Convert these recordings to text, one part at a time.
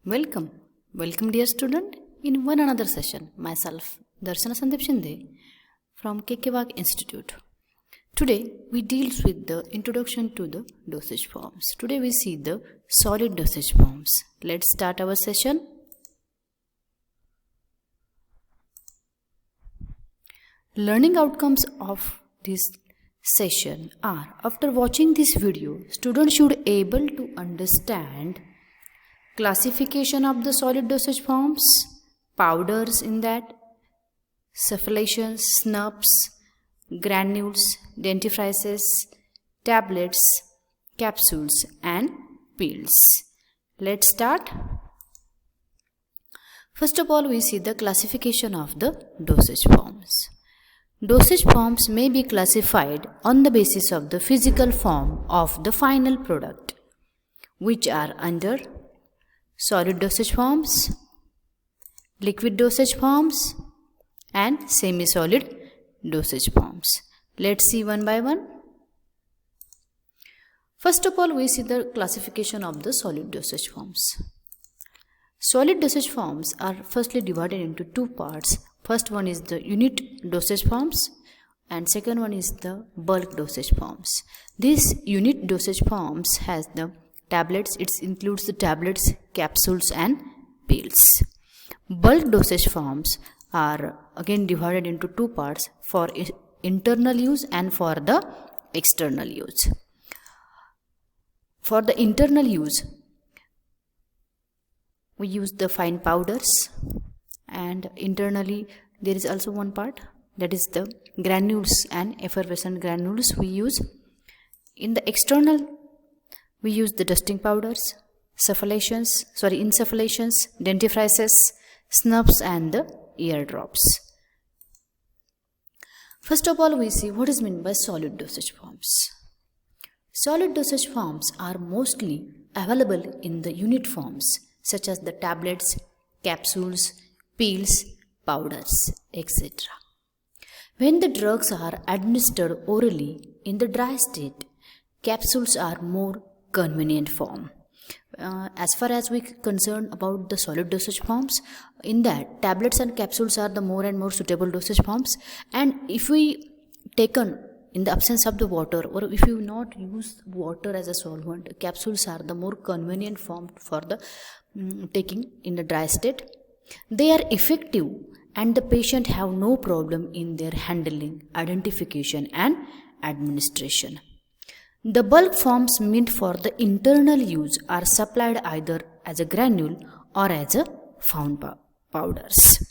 Welcome, welcome dear student in one another session. Myself Darshana Sandeep Shinde from KK Institute. Today we deals with the introduction to the dosage forms. Today we see the solid dosage forms. Let's start our session. Learning outcomes of this session are, after watching this video, students should able to understand classification of the solid dosage forms, powders in that, cephalations, snubs, granules, dentifrices, tablets, capsules and pills. Let's start. First of all, we see the classification of the dosage forms. Dosage forms may be classified on the basis of the physical form of the final product, which are under solid dosage forms, liquid dosage forms and semi-solid dosage forms. Let's see one by one. First of all, we see the classification of the solid dosage forms. Solid dosage forms are firstly divided into two parts. First one is the unit dosage forms and second one is the bulk dosage forms. This unit dosage forms has the tablets. It includes the tablets, capsules and pills. Bulk dosage forms are again divided into two parts, for internal use and for the external use. For the internal use, we use the fine powders, and internally there is also one part, that is the granules and effervescent granules we use. In the external, we use the dusting powders, insufflations, dentifrices, snubs and the eardrops. First of all, we see what is meant by solid dosage forms. Solid dosage forms are mostly available in the unit forms such as the tablets, capsules, pills, powders, etc. When the drugs are administered orally in the dry state, capsules are more convenient form. As far as we concern about the solid dosage forms, in that tablets and capsules are the more and more suitable dosage forms, and if we taken in the absence of the water, or if you not use water as a solvent, capsules are the more convenient form for the taking in the dry state. They are effective and the patient have no problem in their handling, identification and administration. The bulk forms meant for the internal use are supplied either as a granule or as a fine powders.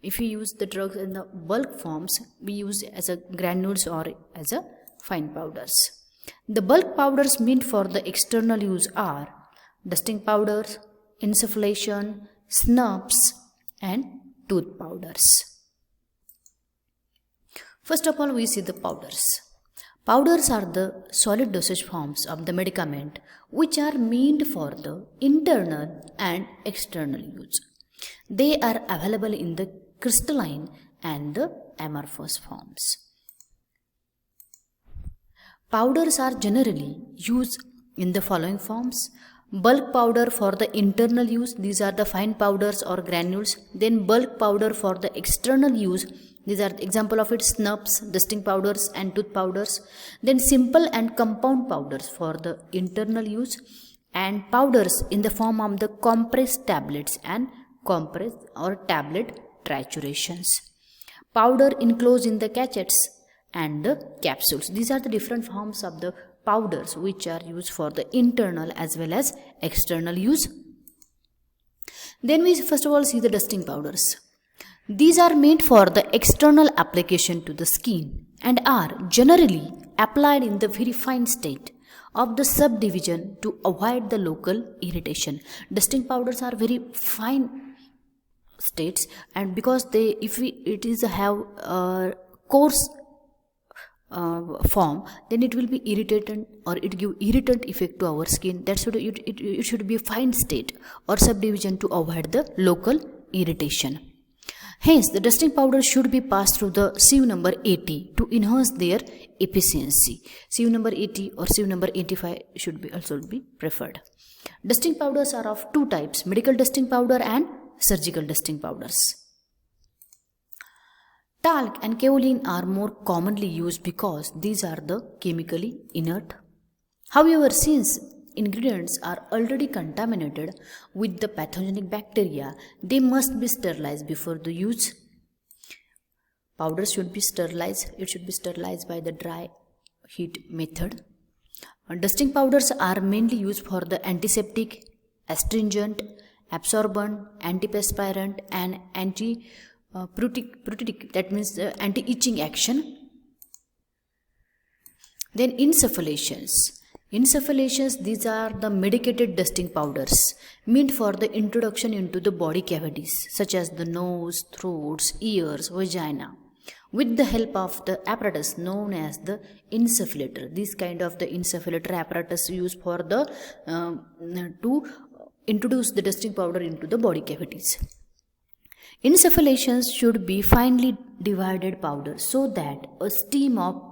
If we use the drugs in the bulk forms, we use as a granules or as a fine powders. The bulk powders meant for the external use are dusting powders, insufflation, snubs and tooth powders. First of all, we see the powders. Powders are the solid dosage forms of the medicament which are meant for the internal and external use. They are available in the crystalline and the amorphous forms. Powders are generally used in the following forms. Bulk powder for the internal use, these are the fine powders or granules. Then bulk powder for the external use, these are the example of it, snubs, dusting powders and tooth powders. Then simple and compound powders for the internal use, and powders in the form of the compressed tablets and compressed or tablet triturations. Powder enclosed in the cachets and the capsules. These are the different forms of the powders which are used for the internal as well as external use. Then we first of all see the dusting powders. These are meant for the external application to the skin and are generally applied in the very fine state of the subdivision to avoid the local irritation. Dusting powders are very fine states, and because it is have coarse form, then it will be irritant or it give irritant effect to our skin. That's why it should be a fine state or subdivision to avoid the local irritation. Hence, the dusting powder should be passed through the sieve number 80 to enhance their efficiency. Sieve number 80 or sieve number 85 should be also be preferred. Dusting powders are of two types, medical dusting powder and surgical dusting powders. Talc and kaolin are more commonly used because these are the chemically inert. However, since ingredients are already contaminated with the pathogenic bacteria, they must be sterilized before the use. Powder should be sterilized. It should be sterilized by the dry heat method. Dusting powders are mainly used for the antiseptic, astringent, absorbent, antiperspirant and anti-prutic, that means anti-itching action. Then insufflations. Insufflations, these are the medicated dusting powders meant for the introduction into the body cavities such as the nose, throats, ears, vagina, with the help of the apparatus known as the insufflator. This kind of the insufflator apparatus used for the to introduce the dusting powder into the body cavities. Insufflations should be finely divided powder so that a stream of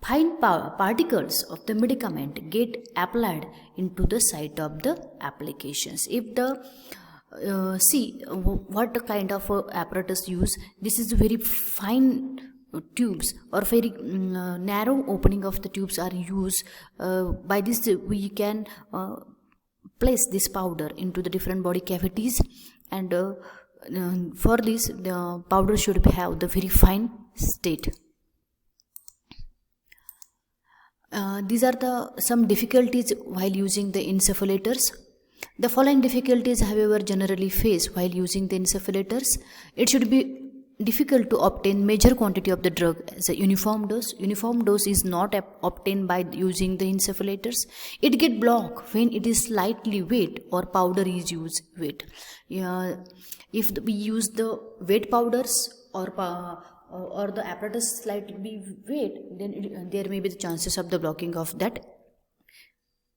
fine particles of the medicament get applied into the site of the applications. If the see what kind of apparatus use, this is very fine tubes or very narrow opening of the tubes are used. By this we can place this powder into the different body cavities, and for this the powder should have the very fine state. These are some difficulties while using the insufflators. The following difficulties, however, generally faced while using the insufflators. It should be difficult to obtain major quantity of the drug as a uniform dose. Uniform dose is not obtained by using the insufflators. It get blocked when it is slightly wet or powder is used wet. If we use the wet powders or the apparatus slightly wet, then there may be the chances of the blocking of that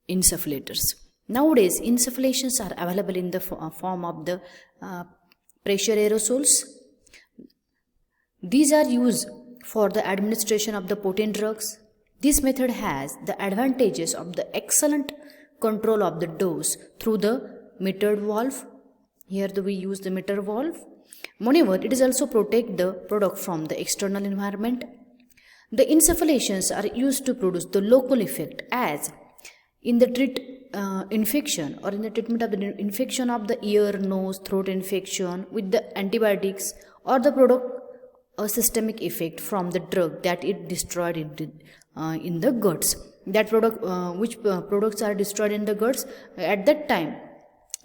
insufflators. Nowadays, insufflations are available in the form of the pressure aerosols. These are used for the administration of the potent drugs. This method has the advantages of the excellent control of the dose through the metered valve. Here we use the metered valve. Moreover, it is also protect the product from the external environment. The insufflations are used to produce the local effect, as in the infection or in the treatment of the infection of the ear, nose, throat infection with the antibiotics, or the product a systemic effect from the drug that it destroyed in the guts. That product, which products are destroyed in the guts, at that time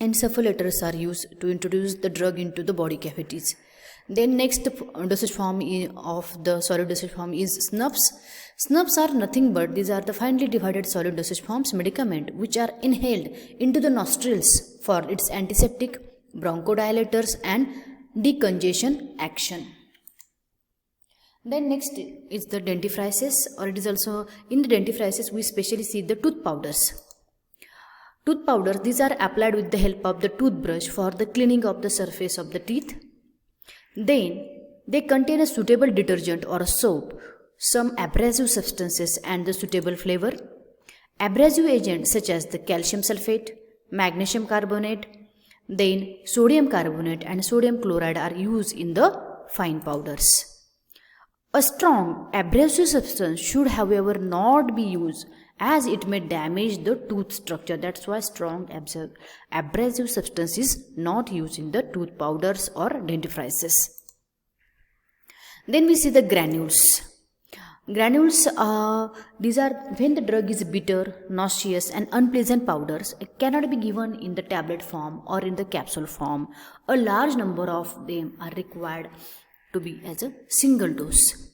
insufflators are used to introduce the drug into the body cavities. Then next dosage form of the solid dosage form is snubs. Snubs are nothing but these are the finely divided solid dosage forms medicament which are inhaled into the nostrils for its antiseptic, bronchodilators and decongestion action. Then next is the dentifrices, or it is also in the dentifrices we specially see the tooth powders. Tooth powders, these are applied with the help of the toothbrush for the cleaning of the surface of the teeth. Then they contain a suitable detergent or a soap, some abrasive substances and the suitable flavor. Abrasive agents such as the calcium sulfate, magnesium carbonate, then sodium carbonate and sodium chloride are used in the fine powders. A strong abrasive substance should however not be used, as it may damage the tooth structure. That's why strong abrasive substance is not used in the tooth powders or dentifrices. Then we see the granules. Granules, these are when the drug is bitter, nauseous and unpleasant powders. It cannot be given in the tablet form or in the capsule form. A large number of them are required to be as a single dose.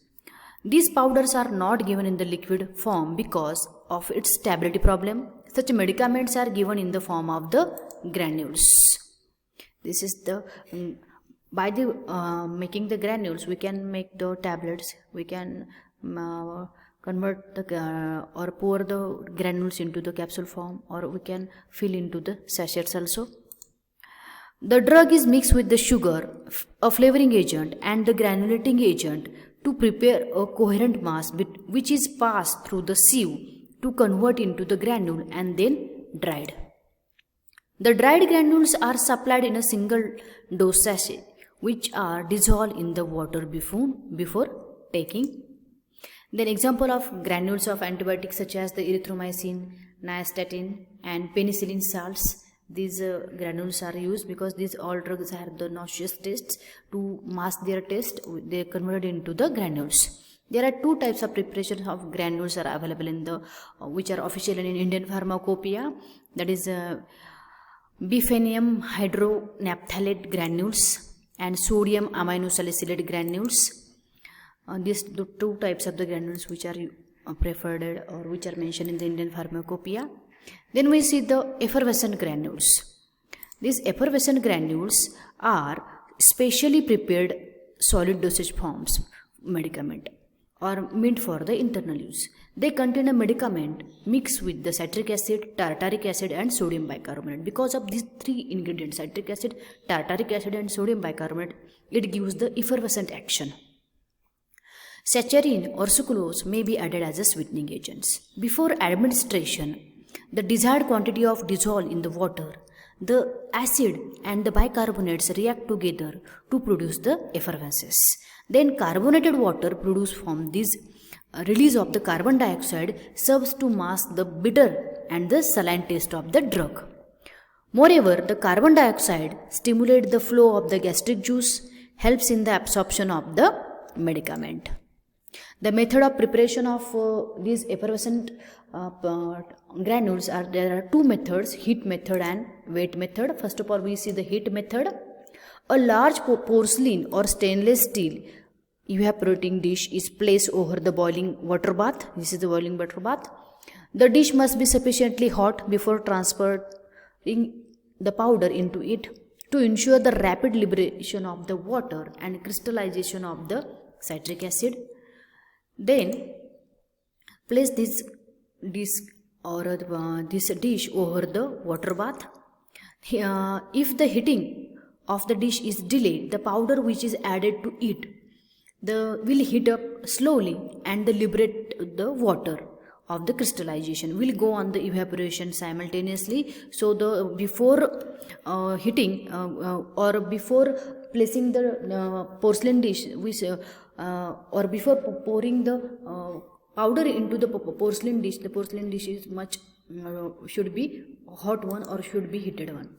These powders are not given in the liquid form because of its stability problem. Such medicaments are given in the form of the granules. This is the by the making the granules we can make the tablets. We can convert the or pour the granules into the capsule form, or we can fill into the sachets also. The drug is mixed with the sugar, a flavoring agent, and the granulating agent to prepare a coherent mass which is passed through the sieve to convert into the granule and then dried. The dried granules are supplied in a single dose sachet which are dissolved in the water before taking. Then example of granules of antibiotics such as the erythromycin, nystatin and penicillin salts. These granules are used because these all drugs have the nauseous tastes. To mask their taste, they are converted into the granules. There are two types of preparation of granules are available in the which are official in Indian pharmacopoeia. That is bifenium hydronaphthalate granules and sodium aminosalicylate granules. These the two types of the granules which are preferred or which are mentioned in the Indian pharmacopoeia. Then we see the effervescent granules. These effervescent granules are specially prepared solid dosage forms medicament or meant for the internal use. They contain a medicament mixed with the citric acid, tartaric acid and sodium bicarbonate. Because of these three ingredients, citric acid, tartaric acid and sodium bicarbonate, it gives the effervescent action. Saccharin or sucrose may be added as a sweetening agents. Before administration, the desired quantity of dissolve in the water, the acid and the bicarbonates react together to produce the effervescence. Then carbonated water produced from this release of the carbon dioxide serves to mask the bitter and the saline taste of the drug. Moreover, the carbon dioxide stimulates the flow of the gastric juice, helps in the absorption of the medicament. The method of preparation of these effervescent granules there are two methods, heat method and wet method. First of all, we see the heat method. A large porcelain or stainless steel evaporating dish is placed over the boiling water bath. This is the boiling water bath. The dish must be sufficiently hot before transferring the powder into it to ensure the rapid liberation of the water and crystallization of the citric acid. Then place this dish over the water bath. If the heating of the dish is delayed, the powder which is added to it will heat up slowly and liberate the water of the crystallization will go on the evaporation simultaneously. So the before heating or before placing the porcelain dish or before pouring the powder into the porcelain dish, the porcelain dish is much should be hot one or should be heated one.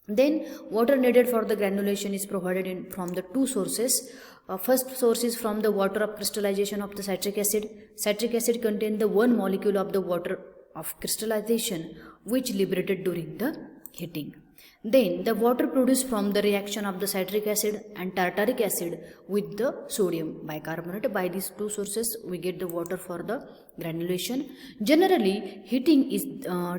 Then water needed for the granulation is provided from the two sources. First source is from the water of crystallization of the citric acid. Citric acid contains the one molecule of the water of crystallization which liberated during the heating. Then the water produced from the reaction of the citric acid and tartaric acid with the sodium bicarbonate. By these two sources we get the water for the granulation. Generally heating is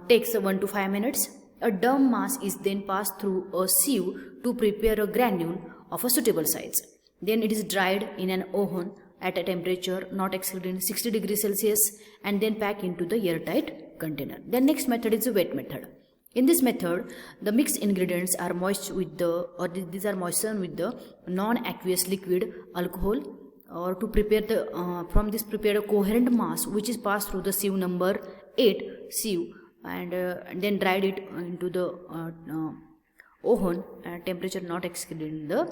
takes 1 to 5 minutes. A dumb mass is then passed through a sieve to prepare a granule of a suitable size. Then it is dried in an oven at a temperature not exceeding 60 degrees Celsius and then packed into the airtight container. The next method is the wet method. In this method, the mixed ingredients are moistened with the non-aqueous liquid alcohol or to prepare the from this prepared a coherent mass which is passed through the sieve number 8 sieve and then dried it into the oven at temperature not exceeding the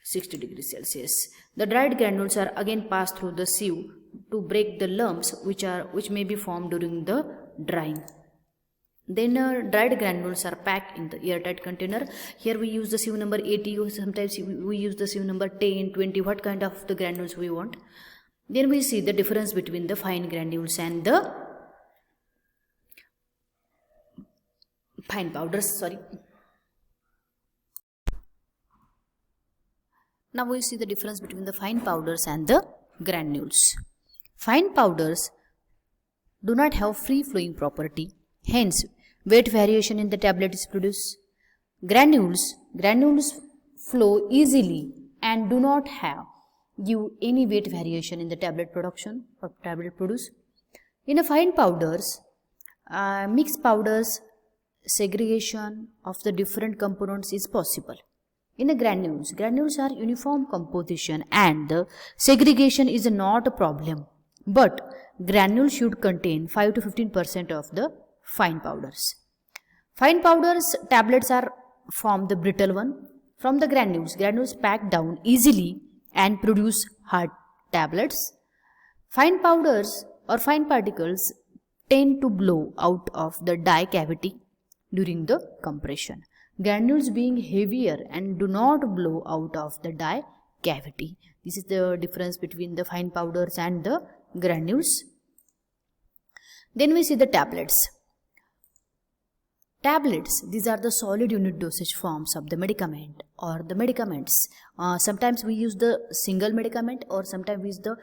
60 degrees Celsius. The dried granules are again passed through the sieve to break the lumps which may be formed during the drying. Then dried granules are packed in the airtight container. Here we use the sieve number 80, sometimes we use the sieve number 10, 20, what kind of the granules we want. Then we see the difference between the fine granules and the fine powders, Now we see the difference between the fine powders and the granules. Fine powders do not have free flowing property, hence weight variation in the tablet is produced. Granules flow easily and do not give any weight variation in the tablet production or tablet produce. In a fine powders, mixed powders segregation of the different components is possible. In the granules are uniform composition and the segregation is not a problem. But granules should contain 5 to 15% of the fine powders. Fine powders tablets are from the brittle one. From the granules pack down easily and produce hard tablets. Fine powders or fine particles tend to blow out of the die cavity during the compression. Granules being heavier and do not blow out of the die cavity. This is the difference between the fine powders and the granules. Then we see the tablets. Tablets, these are the solid unit dosage forms of the medicament or the medicaments. Sometimes we use the single medicament or sometimes we use the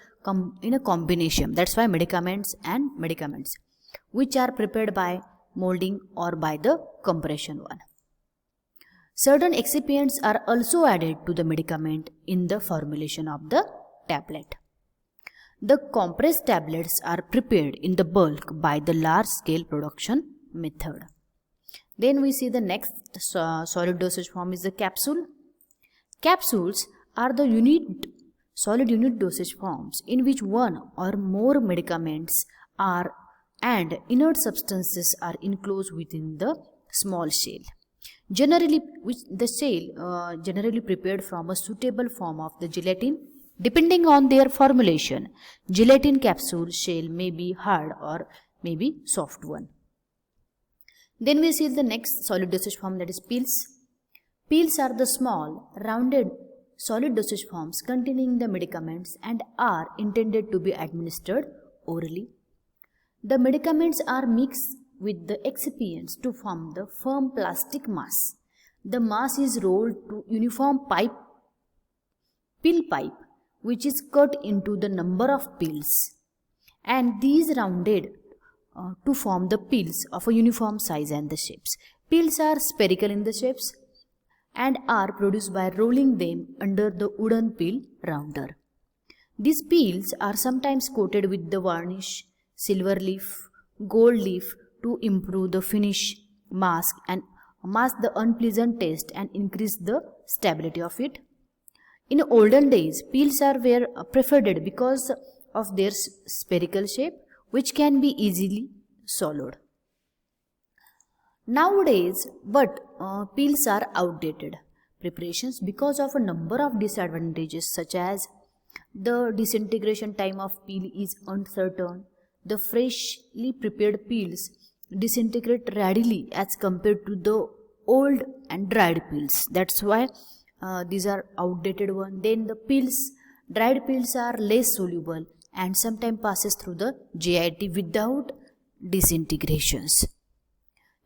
in a combination. That's why medicaments and medicaments, which are prepared by molding or by the compression one. Certain excipients are also added to the medicament in the formulation of the tablet. The compressed tablets are prepared in the bulk by the large scale production method. Then we see the next solid dosage form is the capsule. Capsules are the solid unit dosage forms in which one or more medicaments are and inert substances are enclosed within the small shell. Generally prepared from a suitable form of the gelatin. Depending on their formulation, gelatin capsule shell may be hard or may be soft one. Then we see the next solid dosage form, that is pills. Pills are the small, rounded solid dosage forms containing the medicaments and are intended to be administered orally. The medicaments are mixed with the excipients to form the firm plastic mass. The mass is rolled to uniform pill pipe, which is cut into the number of pills, and these rounded to form the pills of a uniform size and the shapes. Pills are spherical in the shapes and are produced by rolling them under the wooden pill rounder. These pills are sometimes coated with the varnish, silver leaf, gold leaf to improve the finish, mask the unpleasant taste and increase the stability of it. In olden days, pills were preferred because of their spherical shape, which can be easily swallowed. Nowadays, pills are outdated preparations because of a number of disadvantages, such as the disintegration time of pill is uncertain. The freshly prepared pills disintegrate readily as compared to the old and dried pills. That's why these are outdated one. Then the dried pills are less soluble and sometimes passes through the JIT without disintegrations.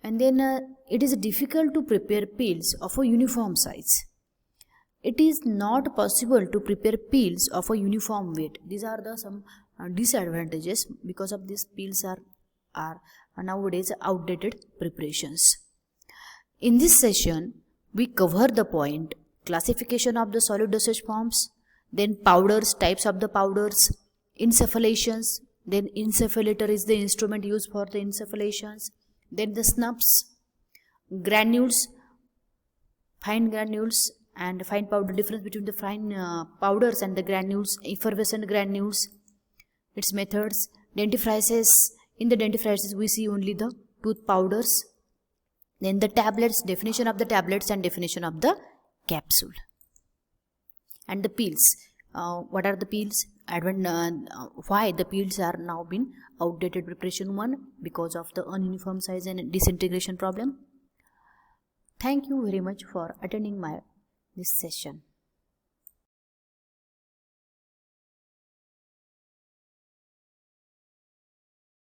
And then it is difficult to prepare pills of a uniform size. It is not possible to prepare pills of a uniform weight. These are some disadvantages. Because of these, pills are nowadays outdated preparations. In this session, we cover the point classification of the solid dosage forms, then powders, types of the powders, insufflations, then insufflator is the instrument used for the insufflations, then the snubs, granules, fine granules and fine powder, difference between the fine powders and the granules, effervescent granules, its methods, dentifrices. In the dentifrices we see only the tooth powders, then the tablets, definition of the tablets and definition of the capsule, and the pills. What are the pills? Why the pills are now been outdated preparation one? Because of the ununiform size and disintegration problem. Thank you very much for attending this session.